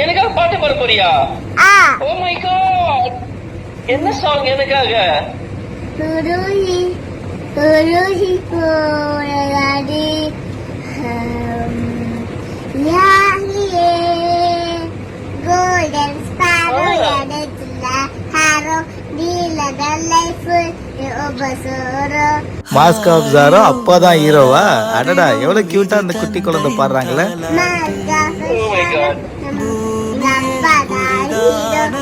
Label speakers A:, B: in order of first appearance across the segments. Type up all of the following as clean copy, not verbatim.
A: எனக்காக பாட்டு பாட போறியா? Oh my God. என்ன சாங் எனக்காக?
B: Golden sparrow, harrow,
C: mask of Zorro அப்பதான் ஹீரோவா? அடடா, எவ்வளவு கியூட்டா அந்த குட்டி குழந்தை பாடுறாங்களே.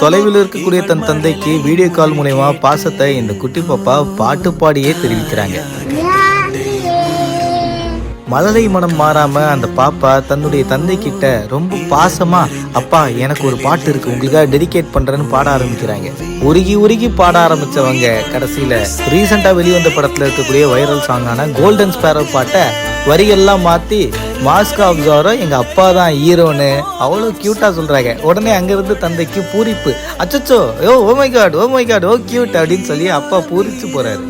C: தொலைவில் இருக்கக்கூடிய தன் தந்தைக்கு வீடியோ கால் மூலமா பாசத்தை இந்த குட்டி பாப்பா பாட்டு பாடியே தெரிவிக்கிறாங்க. மழலை மனம் மாறாம அந்த பாப்பா தன்னுடைய தந்தை கிட்ட ரொம்ப பாசமா, அப்பா எனக்கு ஒரு பாட்டு இருக்கு உங்களுக்காக டெடிகேட் பண்றேன்னு பாட ஆரம்பிக்கிறாங்க. உருகி உருகி பாட ஆரம்பிச்சவங்க கடைசியில ரீசெண்டா வெளிவந்த படத்துல இருக்கக்கூடிய வைரல் சாங்கான கோல்டன் ஸ்பேரோ பாட்டை வரியெல்லாம் மாத்தி மாஸ்க் ஆஃப் ஜாரோ எங்க அப்பா தான் ஹீரோன்னு அவ்வளவு கியூட்டா சொல்றாங்க. உடனே அங்கிருந்து தந்தைக்கு பூரிப்பு. அச்சச்சோ, oh my God, oh my God, oh cute அப்படின்னு சொல்லி அப்பா பூரிச்சு போறாரு.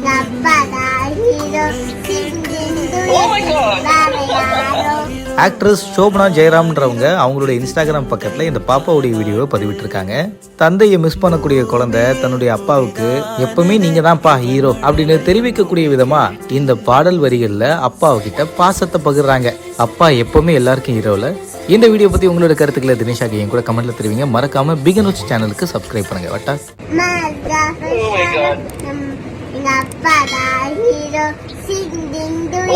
C: ஆக்ட்ரஸ் சோபனா ஜெயராம்ன்றவங்க அவங்களுடைய இன்ஸ்டாகிராம் பக்கத்துல இந்த பாப்பாவுடைய வீடியோவை பதிவிட்டிருக்காங்க. தந்தையை மிஸ் பண்ணக்கூடிய குழந்தை தன்னுடைய அப்பாவுக்கு எப்பவுமே நீங்க தான்ப்பா ஹீரோ அப்படின்னு தெரிவிக்கக்கூடிய விதமா இந்த பாடல் வரிகள்ல அப்பாவுக்கிட்ட பாசத்தை பகிர்றாங்க. அப்பா எப்பவுமே எல்லாருக்கும் ஹீரோல. இந்த வீடியோ பத்தி உங்களோட கருத்துக்களை தினேஷாக என் கூட கமெண்ட்ல தெரிவிங்க. மறக்காம பிக் நியூஸ் சேனலுக்கு சப்ஸ்கிரைப் பண்ணுங்க. வட்டா
B: hero, singing, doing,